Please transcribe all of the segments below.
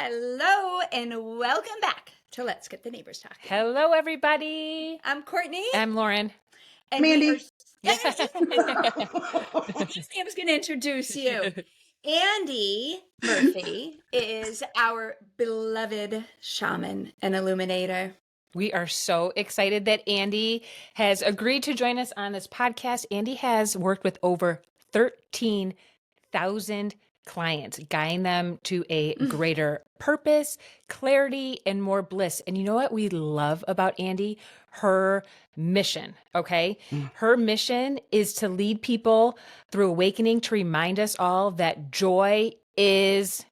Hello and welcome back to Let's Get the Neighbors Talking. Hello, everybody. I'm Courtney. I'm Lauren. And Mandy. Sam's going to introduce you. Andye Murphy is our beloved shaman and illuminator. We are so excited that Andye has agreed to join us on this podcast. Andye has worked with over 13,000 clients, guiding them to a greater purpose, clarity, and more bliss. And you know what we love about Andye? Her mission, okay? Her mission is to lead people through awakening, to remind us all that joy is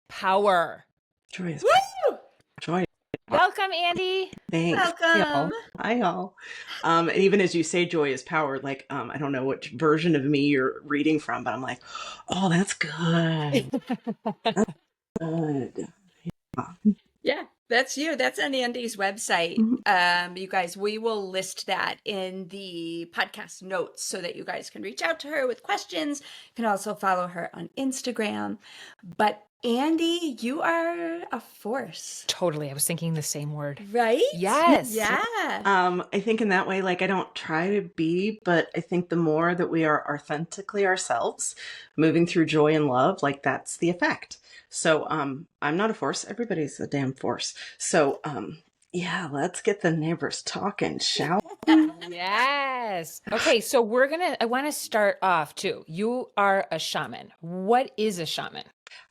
power. Joy is Woo! joy. Welcome, Andye. Thanks. Welcome. Hi, y'all. And even as you say joy is power, like, I don't know which version of me you're reading from, but I'm like, oh, that's good. That's good. Yeah, that's you. That's on Andye's website. You guys, we will list that in the podcast notes so that you guys can reach out to her with questions. You can also follow her on Instagram. But Andye, you are a force. Totally. I was thinking the same word. Right? Yes. Yeah. I think in that way, like, I don't try to be, but I think the more that we are authentically ourselves, moving through joy and love, like, that's the effect. So I'm not a force. Everybody's a damn force. So yeah, let's get the neighbors talking, shall we? Yes. Okay, so I want to start off too. You are a shaman. What is a shaman?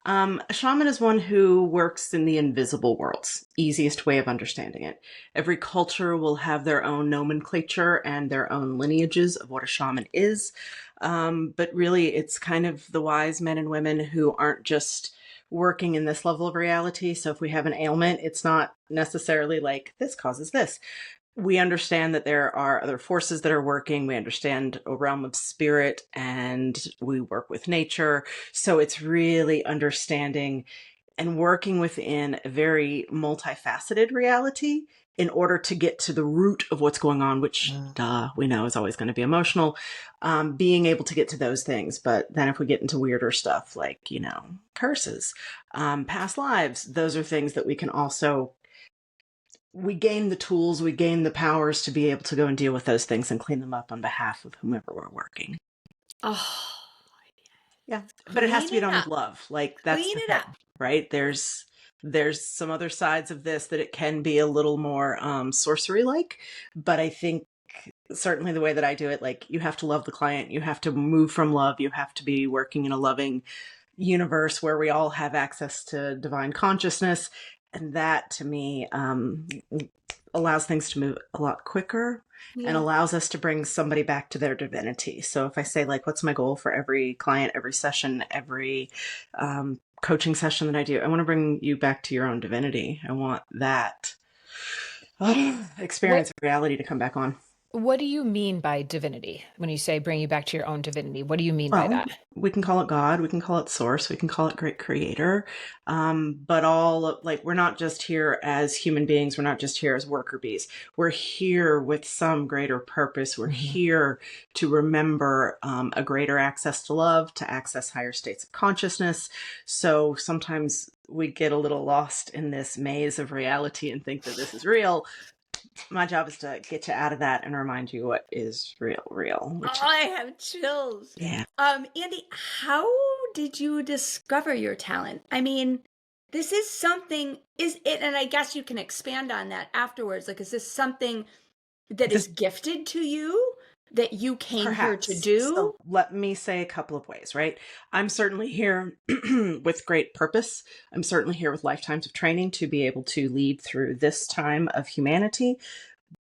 A shaman is one who works in the invisible worlds. Easiest way of understanding it. Every culture will have their own nomenclature and their own lineages of what a shaman is. But really, it's kind of the wise men and women who aren't just working in this level of reality. So if we have an ailment, it's not necessarily like this causes this. We understand that there are other forces that are working. We understand a realm of spirit and we work with nature. So it's really understanding and working within a very multifaceted reality in order to get to the root of what's going on, which we know is always going to be emotional, being able to get to those things. But then if we get into weirder stuff like, curses, past lives, those are things that we can also, we gain the tools, we gain the powers to be able to go and deal with those things and clean them up on behalf of whomever we're working. Oh, yeah. But it has to be done Clean it with love. Like, that's Clean the it thing, up. right? There's some other sides of this that it can be a little more sorcery-like, but I think certainly the way that I do it, like, you have to love the client, you have to move from love, you have to be working in a loving universe where we all have access to divine consciousness, and that to me allows things to move a lot quicker and allows us to bring somebody back to their divinity. So if I say, like, what's my goal for every client, every session, every coaching session that I do, I want to bring you back to your own divinity. I want that experience of reality to come back on. What do you mean by divinity? When you say bring you back to your own divinity, what do you mean by that? We can call it God, we can call it source, we can call it great creator. But we're not just here as human beings. We're not just here as worker bees. We're here with some greater purpose. We're here to remember a greater access to love, to access higher states of consciousness. So sometimes we get a little lost in this maze of reality and think that this is real. My job is to get you out of that and remind you what is real. I have chills. Yeah. Andye, how did you discover your talent? I mean, this is something, is it, and I guess you can expand on that afterwards. Like, is this something that is gifted to you that you came here to do? So let me say a couple of ways, right? I'm certainly here with great purpose. I'm certainly here with lifetimes of training to be able to lead through this time of humanity.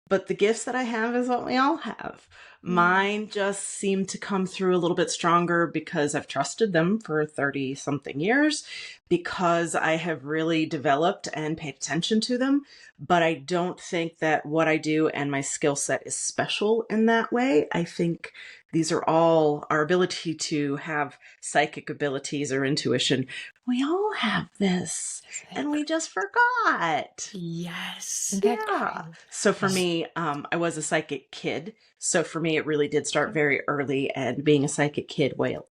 But the gifts that I have is what we all have. Mine just seem to come through a little bit stronger because I've trusted them for 30 something years, because I have really developed and paid attention to them. But I don't think that what I do and my skill set is special in that way. I think these are all our ability to have psychic abilities or intuition. We all have this and we just forgot. Yes. Yeah. So for me, I was a psychic kid. So for me, it really did start very early, and being a psychic kid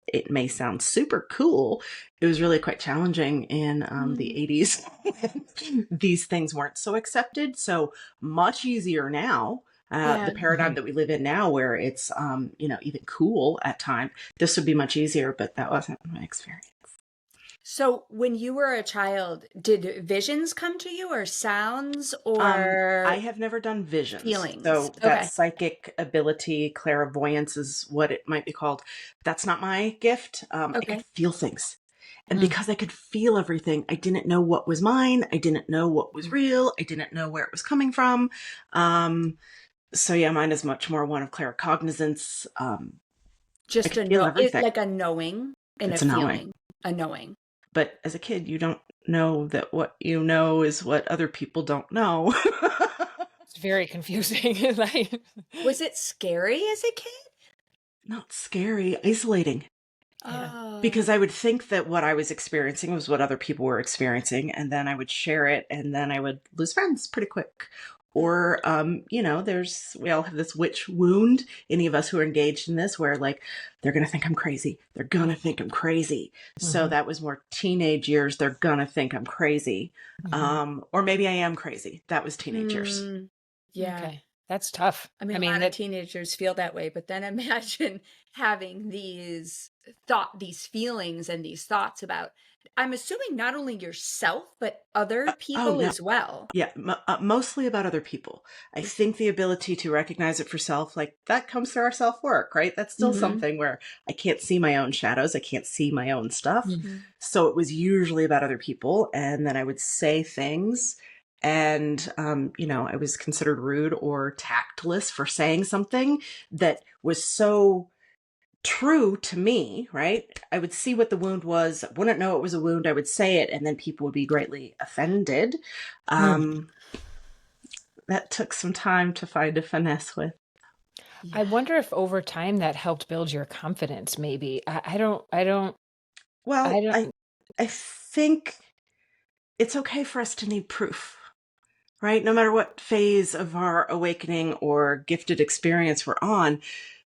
it may sound super cool, it was really quite challenging in the 80s when these things weren't so accepted. So much easier now. The paradigm that we live in now, where it's, even cool at times, this would be much easier, but that wasn't my experience. So when you were a child, did visions come to you, or sounds, or I have never done visions. feelings? So that Okay. psychic ability, clairvoyance is what it might be called. That's not my gift. I Okay. could feel things. And because I could feel everything, I didn't know what was mine. I didn't know what was real. I didn't know where it was coming from. So yeah, mine is much more one of claircognizance. I Just could feel everything. like a knowing and It's a a knowing. feeling, a knowing. But as a kid, you don't know that what you know is what other people don't know. It's very confusing. Like, Was it scary as a kid? Not scary, isolating. Yeah. Oh. Because I would think that what I was experiencing was what other people were experiencing, and then I would share it, and then I would lose friends pretty quick. Or, we all have this witch wound, any of us who are engaged in this, where like, they're going to think I'm crazy. They're going to think I'm crazy. So that was more teenage years. They're going to think I'm crazy. Or maybe I am crazy. That was teenage years. Yeah. Okay. That's tough. I mean, a lot of teenagers feel that way, but then imagine having these feelings and these thoughts about, I'm assuming, not only yourself, but other people no. as well. Yeah, mostly about other people. I think the ability to recognize it for self, like that comes through our self-work, right? That's still something where I can't see my own shadows. I can't see my own stuff. So it was usually about other people. And then I would say things, and, I was considered rude or tactless for saying something that was so true to me, right? I would see what the wound was, wouldn't know it was a wound. I would say it, and then people would be greatly offended. That took some time to find a finesse with. I wonder if over time that helped build your confidence, maybe. I don't. Well, I think it's okay for us to need proof, right? No matter what phase of our awakening or gifted experience we're on,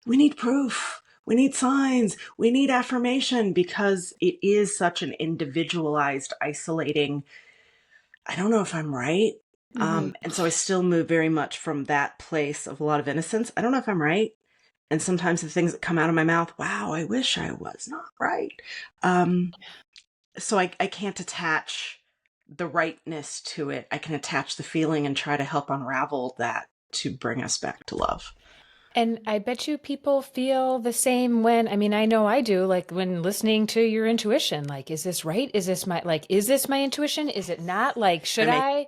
we need proof. We need signs. We need affirmation, because it is such an individualized, isolating, I don't know if I'm right. And so I still move very much from that place of a lot of innocence. I don't know if I'm right. And sometimes the things that come out of my mouth, wow, I wish I was not right. So I can't attach the rightness to it. I can attach the feeling and try to help unravel that to bring us back to love. And I bet you people feel the same I know I do, like when listening to your intuition, like, is this right? Is this my intuition? Is it not? Like, should I,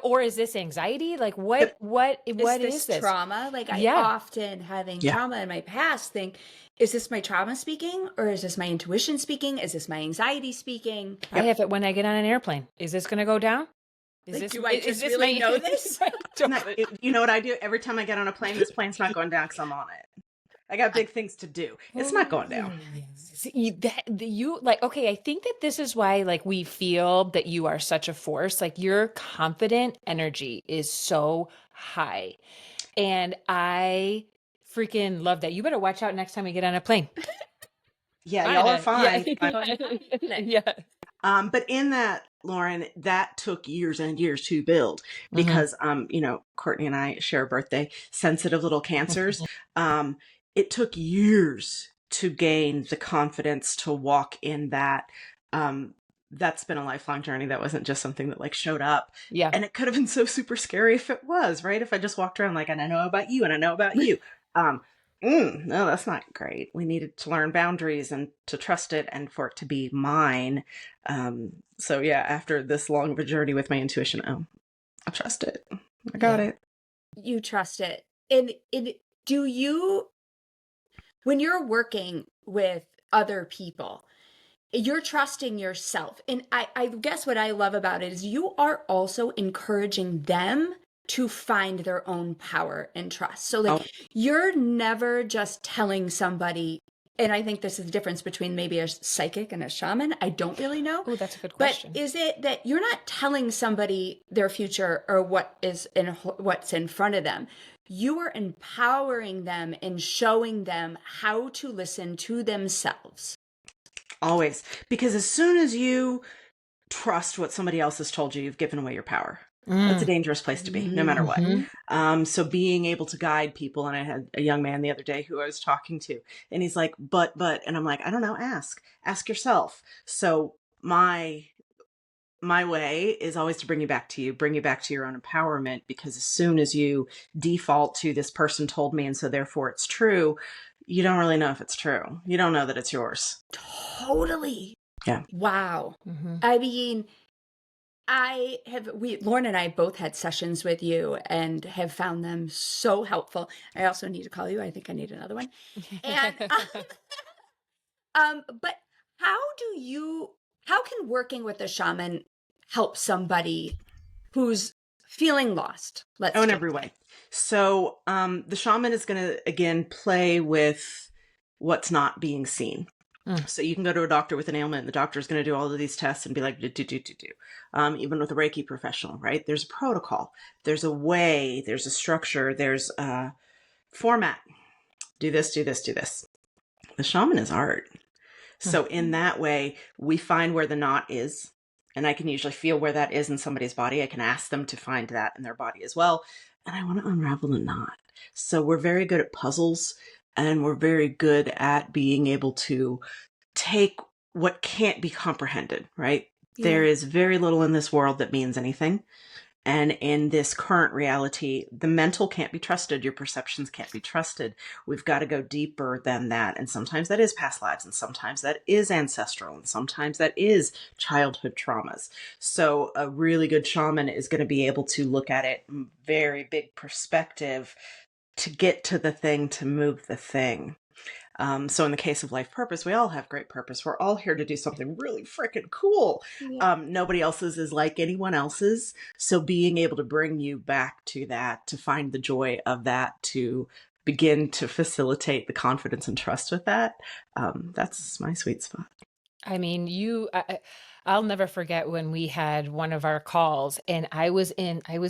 or is this anxiety? Like, what is this? Trauma? Like, I often, having trauma in my past, think, is this my trauma speaking, or is this my intuition speaking? Is this my anxiety speaking? I have it when I get on an airplane. Is this going to go down? Do I just really know this? You know what I do? Every time I get on a plane, this plane's not going down because I'm on it. I got big things to do. It's not going down. Okay, I think that this is why, like, we feel that you are such a force. Like, your confident energy is so high. And I freaking love that. You better watch out next time we get on a plane. Yeah, y'all are fine. Yeah. But in that, Lauren, that took years and years to build, because, Courtney and I share a birthday, sensitive little cancers. It took years to gain the confidence to walk in that. That's been a lifelong journey. That wasn't just something that like showed up. Yeah. And it could have been so super scary if it was, right? If I just walked around like, and I know about you and I know about you. No, that's not great. We needed to learn boundaries and to trust it and for it to be mine. So yeah, after this long of a journey with my intuition, I trust it. I got it. You trust it. And do you, when you're working with other people, you're trusting yourself. And I guess what I love about it is you are also encouraging them to find their own power and trust. So like, you're never just telling somebody, and I think this is the difference between maybe a psychic and a shaman. I don't really know. Oh, that's a good question. But is it that you're not telling somebody their future or what's in front of them? You are empowering them and showing them how to listen to themselves. Always. Because as soon as you trust what somebody else has told you, you've given away your power. That's a dangerous place to be, no matter what. So being able to guide people, and I had a young man the other day who I was talking to, and he's like, but, and I'm like, I don't know, ask yourself. So my way is always to bring you back to your own empowerment, because as soon as you default to this person told me, and so therefore it's true, you don't really know if it's true. You don't know that it's yours. Totally. Yeah. Wow. I mean, Lauren and I both had sessions with you and have found them so helpful. I also need to call you. I think I need another one. And, but how can working with a shaman help somebody who's feeling lost? In every way. So, the shaman is going to, again, play with what's not being seen. So you can go to a doctor with an ailment, and the doctor is going to do all of these tests and be like, do. Even with a Reiki professional, right? There's a protocol, there's a way, there's a structure, there's a format. Do this. The shaman is art. So in that way, we find where the knot is, and I can usually feel where that is in somebody's body. I can ask them to find that in their body as well. And I want to unravel the knot. So we're very good at puzzles, and we're very good at being able to take what can't be comprehended, right? Yeah. There is very little in this world that means anything. And in this current reality, the mental can't be trusted. Your perceptions can't be trusted. We've got to go deeper than that. And sometimes that is past lives, and sometimes that is ancestral, and sometimes that is childhood traumas. So a really good shaman is going to be able to look at it in very big perspective to get to the thing, to move the thing. So in the case of life purpose, we all have great purpose. We're all here to do something really freaking cool. Yeah. Nobody else's is like anyone else's. So being able to bring you back to that, to find the joy of that, to begin to facilitate the confidence and trust with that, that's my sweet spot. I mean, I'll never forget when we had one of our calls, and I was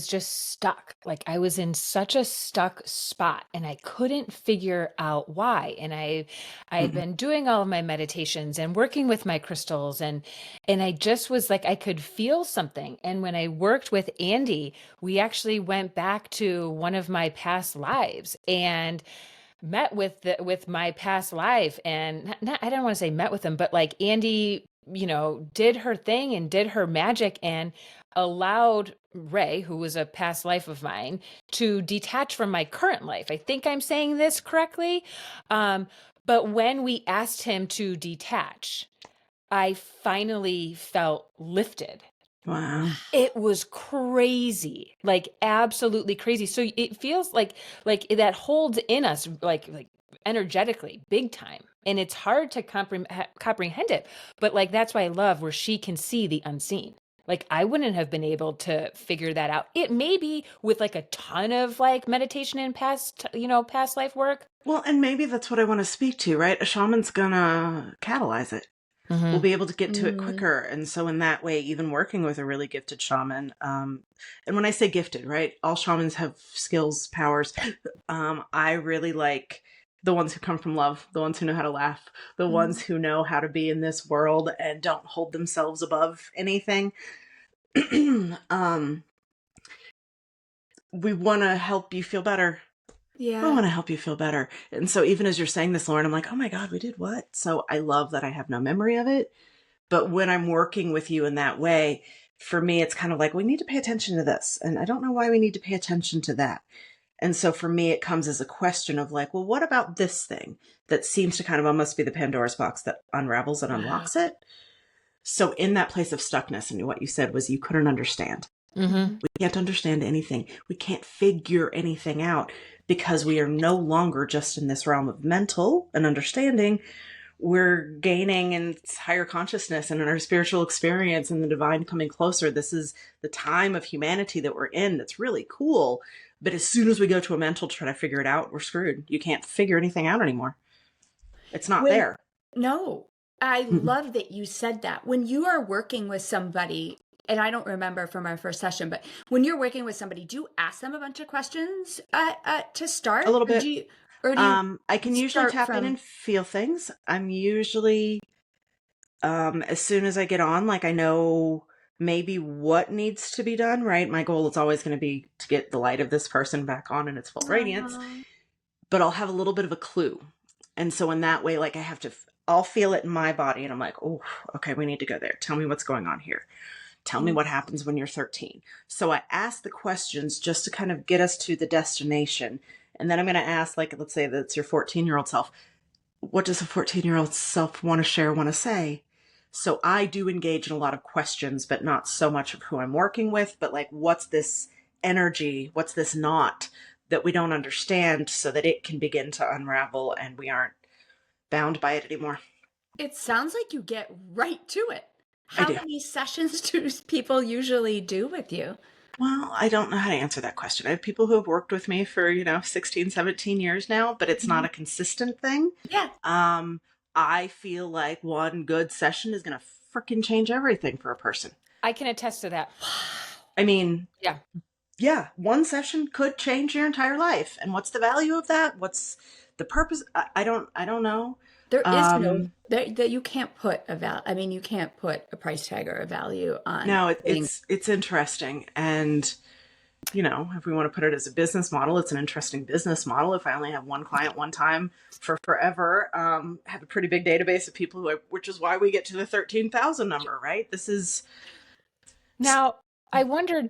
just stuck. Like, I was in such a stuck spot, and I couldn't figure out why. And I'd been doing all of my meditations and working with my crystals, and I just was like, I could feel something. And when I worked with Andye, we actually went back to one of my past lives and met with my past life, and I don't want to say met with him, but like Andye, did her thing and did her magic and allowed Ray, who was a past life of mine, to detach from my current life. I think I'm saying this correctly. But when we asked him to detach, I finally felt lifted. Wow. It was crazy, like absolutely crazy. So it feels like that holds in us, like energetically, big time. And it's hard to comprehend it. But like, that's why I love where she can see the unseen. Like, I wouldn't have been able to figure that out. It may be with like a ton of like meditation and past life work. Well, and maybe that's what I want to speak to, right? A shaman's gonna catalyze it. We'll be able to get to it quicker. And so in that way, even working with a really gifted shaman, and when I say gifted, right, all shamans have skills, powers. I really like the ones who come from love, the ones who know how to laugh, the ones who know how to be in this world and don't hold themselves above anything. We want to help you feel better. Yeah. I want to help you feel better. And so even as you're saying this, Lauren, I'm like, oh my God, we did what? So I love that I have no memory of it. But when I'm working with you in that way, for me, it's kind of like, we need to pay attention to this. And I don't know why we need to pay attention to that. And so for me, it comes as a question of like, well, what about this thing that seems to kind of almost be the Pandora's box that unravels and unlocks it? So in that place of stuckness, and what you said was you couldn't understand. We can't understand anything. We can't figure anything out because we are no longer just in this realm of mental and understanding. We're gaining in higher consciousness and in our spiritual experience and the divine coming closer. This is the time of humanity that we're in. That's really cool. But as soon as we go to a mental to try to figure it out, we're screwed. You can't figure anything out anymore. It's not there. No, I love that you said that. When you are working with somebody, and I don't remember from our first session, but when you're working with somebody, do you ask them a bunch of questions to start? A little bit. Or do you I can usually tap in and feel things. I'm usually As soon as I get on, like I know maybe what needs to be done, right? My goal is always going to be to get the light of this person back on in its full radiance, Aw. but I'll have a little bit of a clue. And so in that way, like I'll feel it in my body and I'm like, oh, okay, we need to go there. Tell me what's going on here. Tell me what happens when you're 13. So I ask the questions just to kind of get us to the destination. And then I'm going to ask, like, let's say that's your 14-year-old self. What does a 14-year-old self want to share, want to say? So I do engage in a lot of questions, but not so much of who I'm working with, but like, what's this energy? What's this knot that we don't understand so that it can begin to unravel and we aren't bound by it anymore? It sounds like you get right to it. I How do. many sessions do people usually do with you? Well, I don't know how to answer that question. I have people who have worked with me for, 16, 17 years now, but it's not a consistent thing. Yeah. I feel like one good session is going to freaking change everything for a person. I can attest to that. I mean, Yeah. yeah, one session could change your entire life. And what's the value of that? What's the purpose? I don't know. There is no Um, that you can't put a you can't put a price tag or a value on no, things. it's interesting. And, if we want to put it as a business model, it's an interesting business model. If I only have one client one time for forever, have a pretty big database of people which is why we get to the 13,000 number, right? This is, Now, I wonder,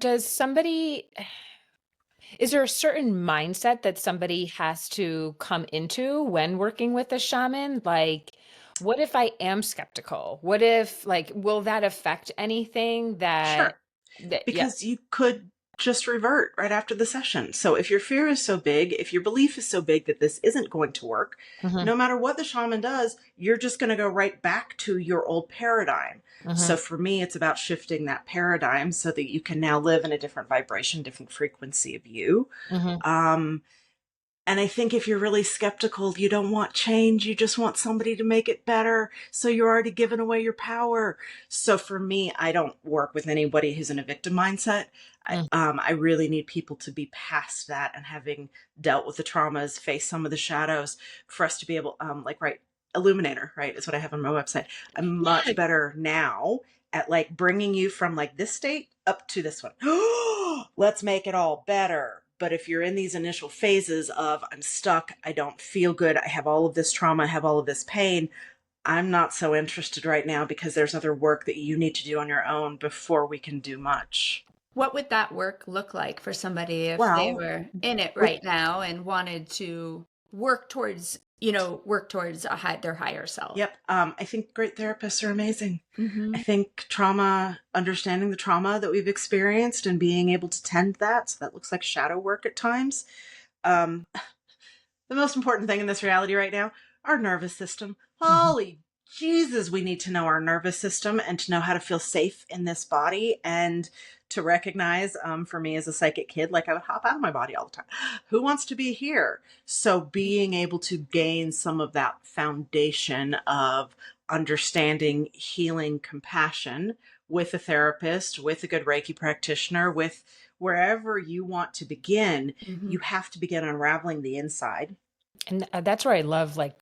is there a certain mindset that somebody has to come into when working with a shaman? Like, what if I am skeptical? What if, like, will that affect anything sure. yeah. Because you could just revert right after the session. So if your fear is so big, if your belief is so big that this isn't going to work, Mhm, no matter what the shaman does, you're just going to go right back to your old paradigm. So mhm, for me, it's about shifting that paradigm so that you can now live in a different vibration, different frequency of you. mhm, Um, and I think if you're really skeptical, you don't want change. You just want somebody to make it better. So you're already giving away your power. So for me, I don't work with anybody who's in a victim mindset. mm. I really need people to be past that and having dealt with the traumas, face some of the shadows for us to be able, right, illuminator, right, is what I have on my website. I'm Yeah. much better now at like bringing you from like this state up to this one. Let's make it all better. But if you're in these initial phases of I'm stuck, I don't feel good, I have all of this trauma, I have all of this pain, I'm not so interested right now because there's other work that you need to do on your own before we can do much. What would that work look like for somebody if they Well, were in it with right now and wanted to work towards, their higher self? yep, I think great therapists are amazing. I Mm-hmm. think trauma, understanding the trauma that we've experienced and being able to tend that, so that looks like shadow work at times. Um, the most important thing in this reality right now, our nervous system. Mhm. Holy Jesus, we need to know our nervous system and to know how to feel safe in this body and to recognize, for me as a psychic kid, like I would hop out of my body all the time. Who wants to be here? So being able to gain some of that foundation of understanding, healing, compassion with a therapist, with a good Reiki practitioner, with wherever you want to begin, Mm-hmm. you have to begin unraveling the inside. And that's where I love like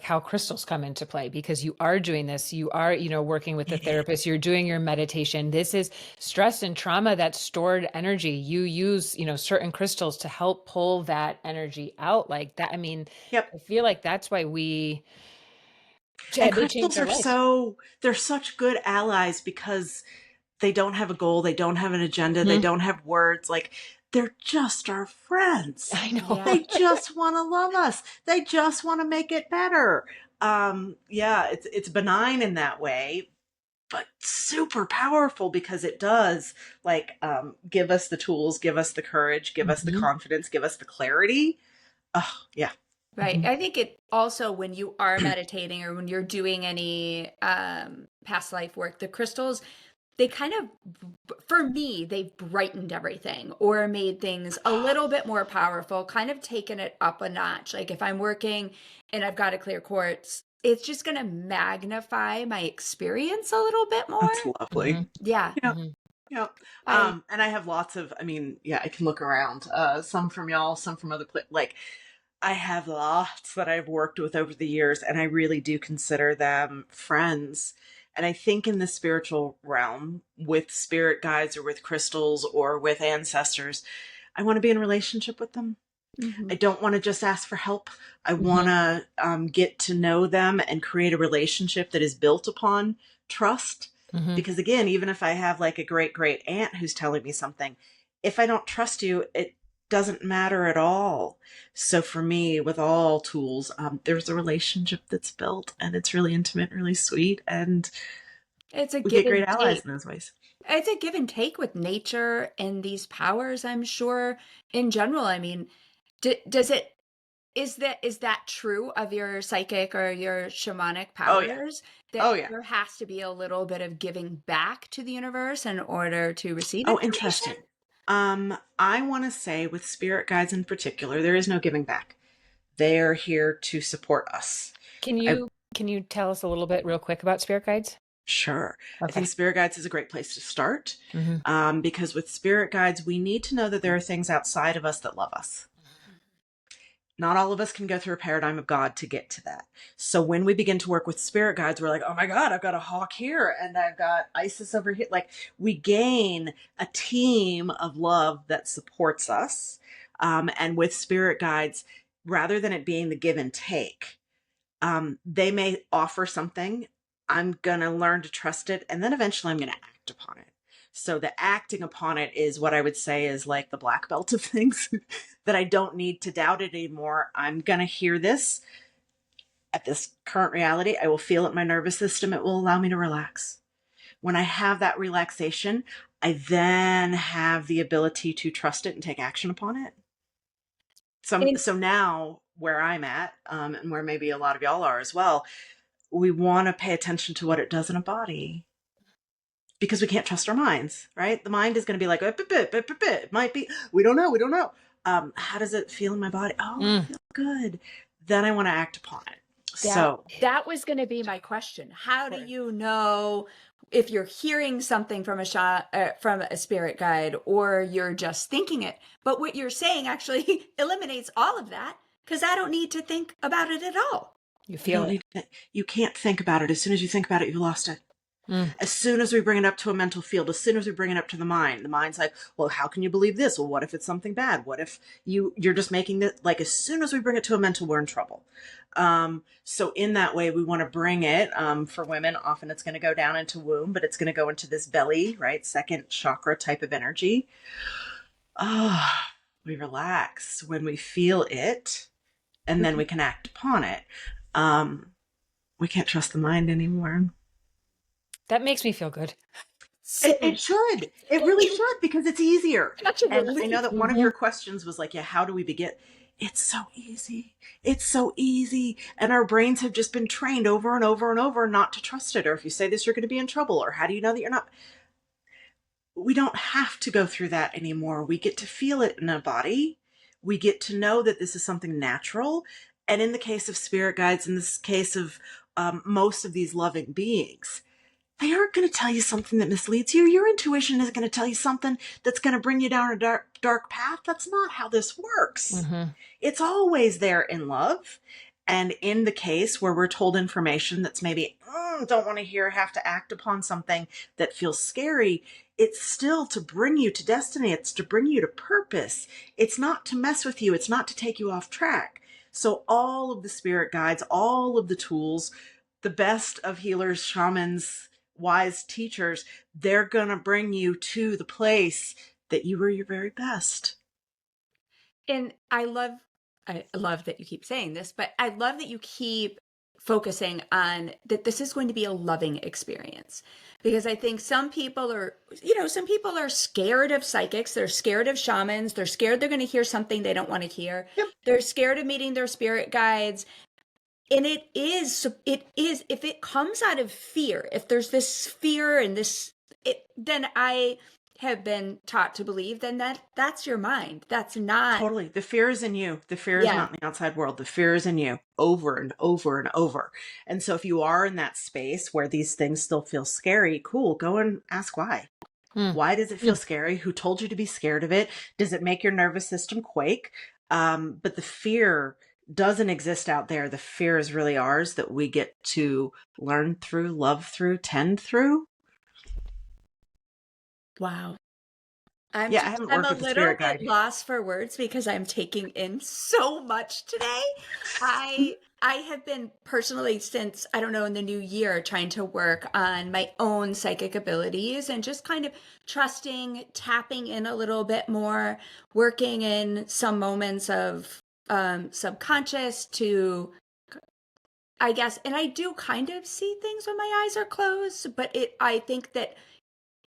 how crystals come into play, because you are doing this, you are, working with the therapist, you're doing your meditation. This is stress and trauma, that stored energy. You use, certain crystals to help pull that energy out like that. I mean, Yep. I feel like that's why And they changed crystals our are lives. they're such good allies because they don't have a goal, they don't have an agenda, they Mhm. don't have words. Like, they're just our friends. I know. Yeah. They just want to love us. They just want to make it better. Yeah, it's benign in that way, but super powerful because it does like give us the tools, give us the courage, give us the Mhm, confidence, give us the clarity. Oh, yeah. Right. mhm. I think it also, when you are meditating or when you're doing any past life work, the crystals, they kind of, for me, they've brightened everything or made things a little bit more powerful, kind of taken it up a notch. Like if I'm working and I've got a clear quartz, it's just going to magnify my experience a little bit more. That's lovely. Mhm, Yeah. Yeah. mhm. Yeah. I, And I have lots of, I mean, yeah, I can look around, some from y'all, some from other places. Like, I have lots that I've worked with over the years, and I really do consider them friends. And I think in the spiritual realm, with spirit guides or with crystals or with ancestors, I want to be in a relationship with them. I don't want to just ask for help. I want to get to know them and create a relationship that is built upon trust. Because again, even if I have like a great great aunt who's telling me something, if I don't trust you, it doesn't matter at all. So for me, with all tools, there's a relationship that's built, and it's really intimate, really sweet, and it's a we give get great and allies take. in those ways. It's a give and take with nature and these powers, I'm sure. In general, I mean, does it is that true of your psychic or your shamanic Oh yeah. powers, that Oh yeah. there has to be a little bit of giving back to the universe in order to receive Oh, information? interesting. I want to say with spirit guides in particular, there is no giving back. They are here to support us. Can you tell us a little bit real quick about spirit guides? Sure. I Okay. think spirit guides is a great place to start, Mm-hmm. because with spirit guides, we need to know that there are things outside of us that love us. Not all of us can go through a paradigm of God to get to that. So when we begin to work with spirit guides, we're like, oh my God, I've got a hawk here and I've got Isis over here. Like, we gain a team of love that supports us. And with spirit guides, rather than it being the give and take, they may offer something. I'm going to learn to trust it. And then eventually I'm going to act upon it. So the acting upon it is what I would say is like the black belt of things that I don't need to doubt it anymore. I'm going to hear this at this current reality. I will feel it in my nervous system. It will allow me to relax. When I have that relaxation, I then have the ability to trust it and take action upon it. So now where I'm at, and where maybe a lot of y'all are as well, we want to pay attention to what it does in a body, because we can't trust our minds, right? The mind is going to be like, it might be, we don't know. How does it feel in my body? Oh, it feels good. Then I want to act upon it. That was going to be my question. How do you know if you're hearing something from from a spirit guide, or you're just thinking it? But what you're saying actually eliminates all of that, because I don't need to think about it at all. You feel it. You can't think about it. As soon as you think about it, you've lost it. As soon as we bring it up to a mental field, as soon as we bring it up to the mind's like, well, how can you believe this? Well, what if it's something bad? What if you're just making this, like, as soon as we bring it to a mental, we're in trouble. So in that way, we want to bring it, for women, often it's going to go down into womb, but it's going to go into this belly, right? Second chakra type of energy. We relax when we feel it, and then we can act upon it. We can't trust the mind anymore. That makes me feel good. It should. It really should, because it's easier. And I know that one of your questions was like, yeah, how do we begin? It's so easy. It's so easy. And our brains have just been trained over and over and over not to trust it. Or if you say this, you're going to be in trouble. Or how do you know that you're not? We don't have to go through that anymore. We get to feel it in a body. We get to know that this is something natural. And in the case of spirit guides, in this case of most of these loving beings, they aren't going to tell you something that misleads you. Your intuition isn't going to tell you something that's going to bring you down a dark path. That's not how this works. It's always there in love. And in the case where we're told information that's maybe, don't want to hear, have to act upon something that feels scary, it's still to bring you to destiny. It's to bring you to purpose. It's not to mess with you. It's not to take you off track. So all of the spirit guides, all of the tools, the best of healers, shamans, wise teachers, they're going to bring you to the place that you were your very best. And I love that you keep saying this, but I love that you keep focusing on that this is going to be a loving experience, because I think some people are scared of psychics, they're scared of shamans, they're scared they're going to hear something they don't want to hear. Yep. They're scared of meeting their spirit guides. And it is, if it comes out of fear, if there's this fear and then I have been taught to believe, then that's your mind. That's not. Totally. The fear is in you. The fear is not in the outside world. The fear is in you, over and over and over. And so if you are in that space where these things still feel scary, cool, go and ask why. Why does it feel scary? Who told you to be scared of it? Does it make your nervous system quake? But the fear doesn't exist out there. The fear is really ours that we get to learn through, love through, tend through. Wow. I haven't I'm worked a with a little spirit bit guide. lost for words because I'm taking in so much today. I have been personally since, I don't know, in the new year trying to work on my own psychic abilities and just kind of trusting, tapping in a little bit more, working in some moments of subconscious to, I guess, and I do kind of see things when my eyes are closed, but I think that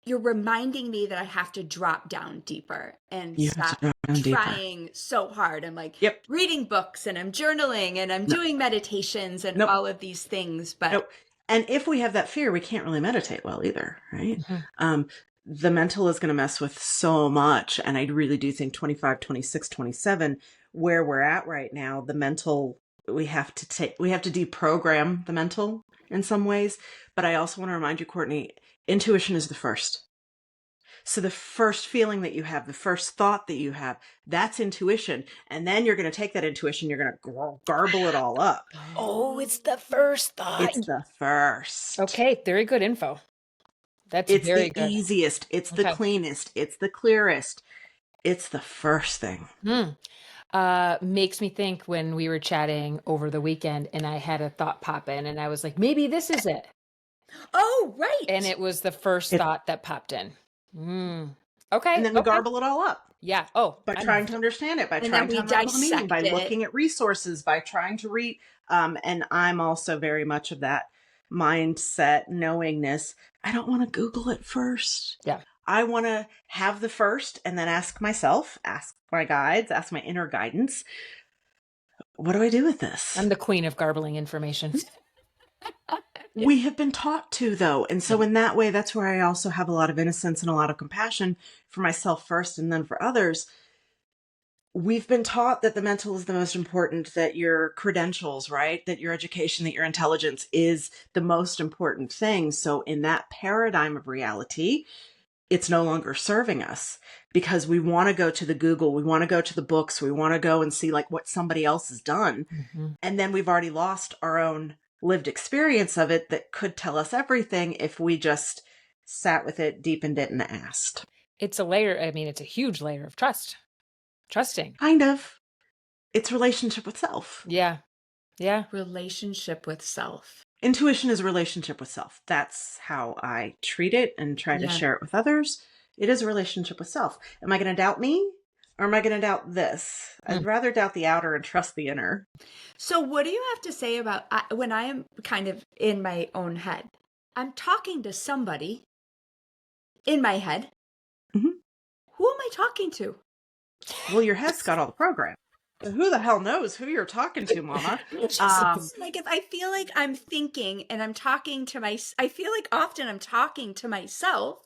you're reminding me that I have to drop down deeper and You have to stop drop down deeper. trying so hard. I'm like Yep. reading books and I'm journaling and I'm No. doing meditations and Nope. all of these things. But Nope. And if we have that fear, we can't really meditate well either, right? Mm-hmm. The mental is going to mess with so much. And I really do think 25, 26, 27, where we're at right now, the mental, we have to deprogram the mental in some ways. But I also want to remind you, Courtney, intuition is the first. So the first feeling that you have, the first thought that you have, that's intuition. And then you're going to take that intuition, you're going to garble it all up. Oh, it's the first thought. It's the first. Okay, very good info. That's It's very the good. easiest. It's the Okay. cleanest. It's the clearest. It's the first thing. Makes me think when we were chatting over the weekend and I had a thought pop in and I was like, maybe this is it. oh, right. And it was the first thought that popped in. Okay. And then we okay. garble it all up. Yeah. Oh, By trying to understand it, by And trying then to we unravel the meaning, by dissect it. looking at resources, by trying to read. And I'm also very much of that mindset, knowingness. I don't want to Google it first. Yeah. I want to have the first and then ask myself, ask my guides, ask my inner guidance. What do I do with this? I'm the queen of garbling information. We have been taught to, though. And so in that way, that's where I also have a lot of innocence and a lot of compassion for myself first and then for others. We've been taught that the mental is the most important, that your credentials, right? That your education, that your intelligence is the most important thing. So in that paradigm of reality, it's no longer serving us because we want to go to the Google, we want to go to the books, we want to go and see like what somebody else has done. Mm-hmm. And then we've already lost our own lived experience of it that could tell us everything if we just sat with it, deepened it, and asked. It's a layer. I mean, it's a huge layer of trusting. Kind of. It's relationship with self. Yeah. Yeah. Relationship with self. Intuition is a relationship with self. That's how I treat it and try to share it with others. It is a relationship with self. Am I going to doubt me or am I going to doubt this? I'd rather doubt the outer and trust the inner. So what do you have to say about when I am kind of in my own head? I'm talking to somebody in my head. Mm-hmm. Who am I talking to? Well, your head's got all the program. Who the hell knows who you're talking to, mama? Like if I feel like I'm thinking and I'm talking to I feel like often I'm talking to myself.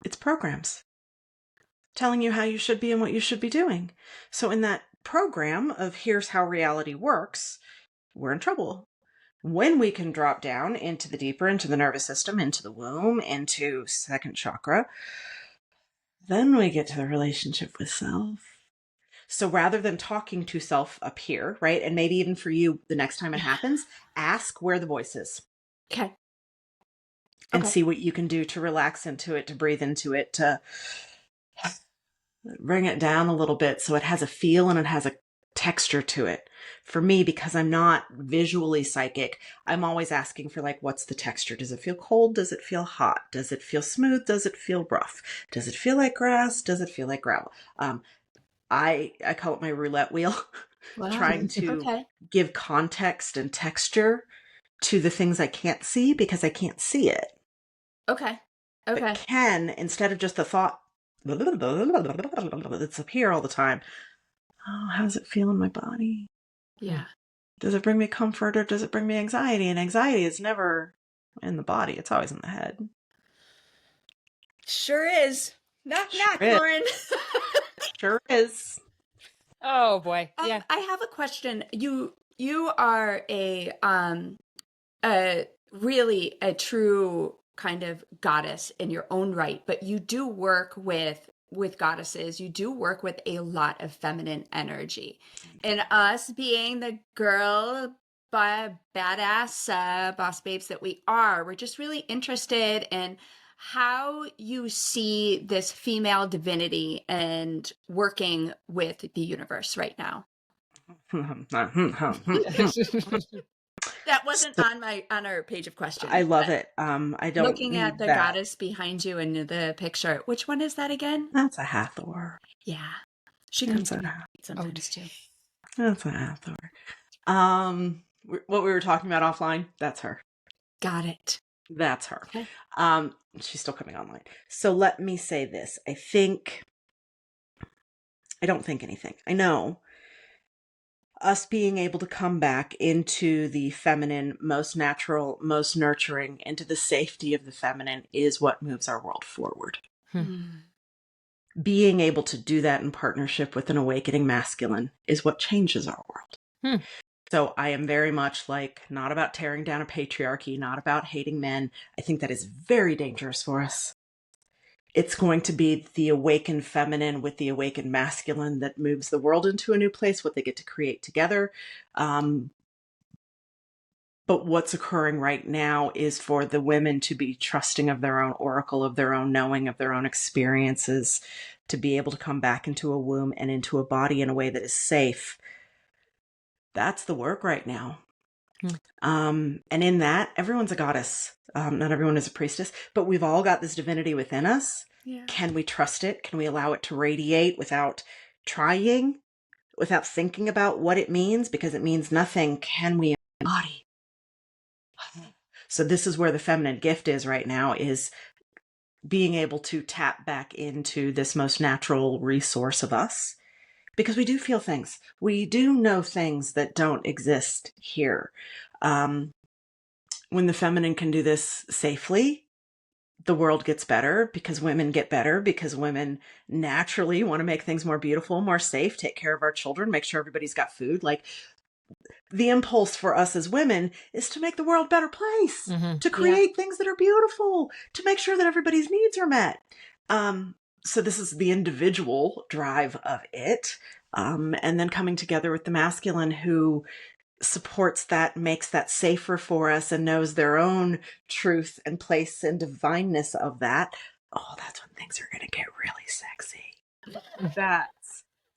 It's programs telling you how you should be and what you should be doing. So in that program of here's how reality works, we're in trouble. When we can drop down into the deeper, into the nervous system, into the womb, into second chakra, then we get to the relationship with self. So rather than talking to self up here, right? And maybe even for you, the next time it happens, ask where the voice is. Okay. And see what you can do to relax into it, to breathe into it, to bring it down a little bit so it has a feel and it has a texture to it. For me, because I'm not visually psychic, I'm always asking for like, what's the texture? Does it feel cold? Does it feel hot? Does it feel smooth? Does it feel rough? Does it feel like grass? Does it feel like gravel? I call it my roulette wheel, trying to give context and texture to the things I can't see because I can't see it. Okay. But can, instead of just the thought that's up here all the time, oh, how does it feel in my body? Yeah. Does it bring me comfort or does it bring me anxiety? And anxiety is never in the body. It's always in the head. Sure is. Knock, knock, is. Lauren. Sure is. Oh boy. Yeah. I have a question. You are a really a true kind of goddess in your own right, but you do work with with goddesses, you do work with a lot of feminine energy. And us being the girl badass boss babes that we are, we're just really interested in how you see this female divinity and working with the universe right now. That wasn't on our page of questions. I love it. I don't looking at need the that. goddess behind you in the picture. Which one is that again? That's a Hathor. Yeah, she comes to me sometimes too. That's a Hathor. What we were talking about offline, that's her. Got it. That's her. Okay. She's still coming online. So let me say this. I don't think anything. I know us being able to come back into the feminine, most natural, most nurturing, into the safety of the feminine is what moves our world forward. Being able to do that in partnership with an awakening masculine is what changes our world. So I am very much like, not about tearing down a patriarchy, not about hating men. I think that is very dangerous for us. It's going to be the awakened feminine with the awakened masculine that moves the world into a new place, what they get to create together. But what's occurring right now is for the women to be trusting of their own oracle, of their own knowing, of their own experiences, to be able to come back into a womb and into a body in a way that is safe. That's the work right now. And in that, everyone's a goddess. Not everyone is a priestess, but we've all got this divinity within us. Yeah. Can we trust it? Can we allow it to radiate without trying, without thinking about what it means? Because it means nothing. Can we embody? So this is where the feminine gift is right now, is being able to tap back into this most natural resource of us. Because we do feel things. We do know things that don't exist here. When the feminine can do this safely, the world gets better, because women get better, because women naturally want to make things more beautiful, more safe, take care of our children, make sure everybody's got food. Like, the impulse for us as women is to make the world a better place, to create things that are beautiful, to make sure that everybody's needs are met. So this is the individual drive of it. And then coming together with the masculine who supports that, makes that safer for us, and knows their own truth and place and divineness of that. Oh, that's when things are going to get really sexy.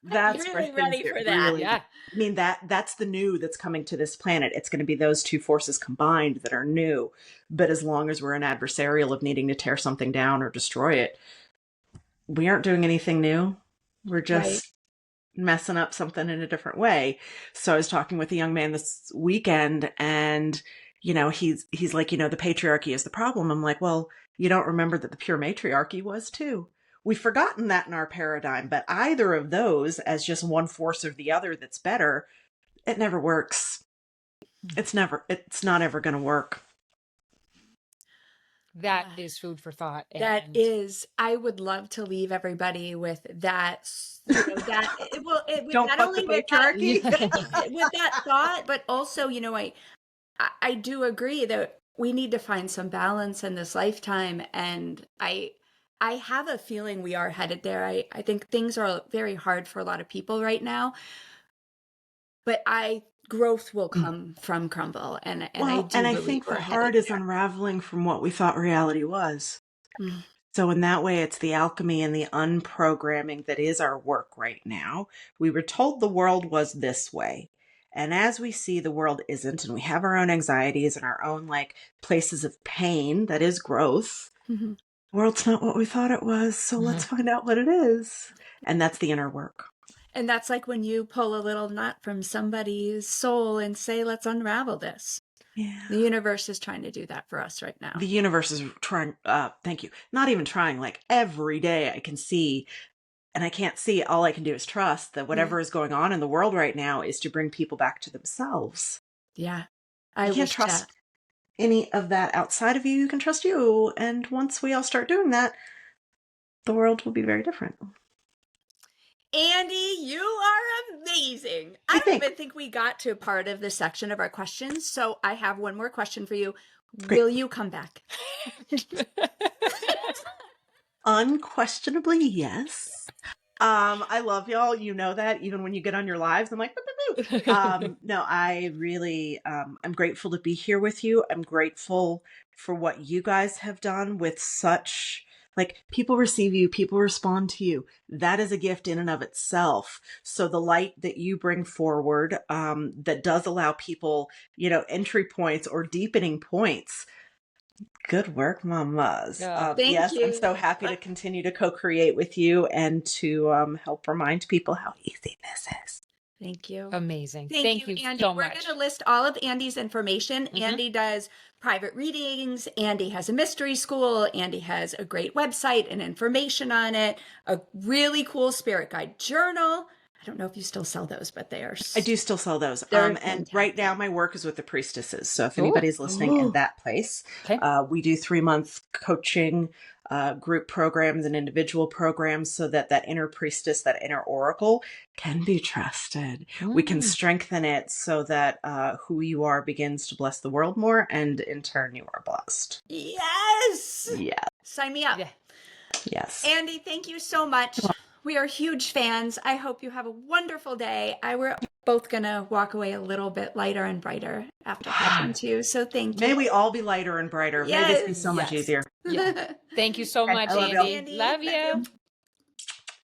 That's really where ready things for get that. really, Yeah. I mean, that's the new that's coming to this planet. It's going to be those two forces combined that are new. But as long as we're in adversarial of needing to tear something down or destroy it, we aren't doing anything new. We're just messing up something in a different way. So I was talking with a young man this weekend, and, he's like, the patriarchy is the problem. I'm like, well, you don't remember that the pure matriarchy was too. We've forgotten that in our paradigm, but either of those as just one force or the other that's better, it never works. It's not ever going to work. That is food for thought. That is, I would love to leave everybody with that, with Don't not fuck only the with that, patriarchy. with that thought, but also, I do agree that we need to find some balance in this lifetime. And I have a feeling we are headed there. I think things are very hard for a lot of people right now, but growth will come from crumble. And I do and I believe think we're the headed heart is there. unraveling from what we thought reality was. Mm. So in that way, it's the alchemy and the unprogramming that is our work right now. We were told the world was this way. And as we see the world isn't, and we have our own anxieties and our own places of pain, that is growth. Mm-hmm. The world's not what we thought it was. So let's find out what it is. And that's the inner work. And that's like when you pull a little knot from somebody's soul and say, let's unravel this. Yeah. The universe is trying to do that for us right now. The universe is trying, thank you. Not even trying, every day I can see, and I can't see, all I can do is trust that whatever is going on in the world right now is to bring people back to themselves. Yeah. You can't trust any of that outside of you. You can trust you. And once we all start doing that, the world will be very different. Andye, you are amazing. I don't even think we got to a part of this section of our questions, so I have one more question for you. Great. Will you come back? Unquestionably, yes. I love y'all. You know that even when you get on your lives, I'm like, "Boo, boo, boo." No, I really, I'm grateful to be here with you. I'm grateful for what you guys have done with such, like, people receive you, people respond to you. That is a gift in and of itself. So the light that you bring forward, that does allow people, entry points or deepening points. Good work, mamas. Yeah. Thank Yes, I'm you. so happy to continue to co-create with you and to help remind people how easy this is. Thank you. Amazing. Thank you, Andye. so We're much. going to list all of Andy's information. Mhm. Andye does private readings. Andye has a mystery school. Andye has a great website and information on it. A really cool spirit guide journal. I don't know if you still sell those, but they are. I do still sell those. They're And right now fantastic. my work is with the priestesses. So if Ooh. anybody's listening in Ooh. that place, Okay. we do 3-month coaching, group programs and individual programs so that that inner priestess, that inner oracle can be trusted. We can strengthen it so that who you are begins to bless the world more, and in turn you are blessed. Yes. Yeah. Sign me up. Yeah. Yes. Andye, thank you so much. We are huge fans. I hope you have a wonderful day. We're both going to walk away a little bit lighter and brighter after talking to you. So thank you. May we all be lighter and brighter. May this be so much Yes. easier. Yeah. Thank you so much, I love y'all. Andye. Love you.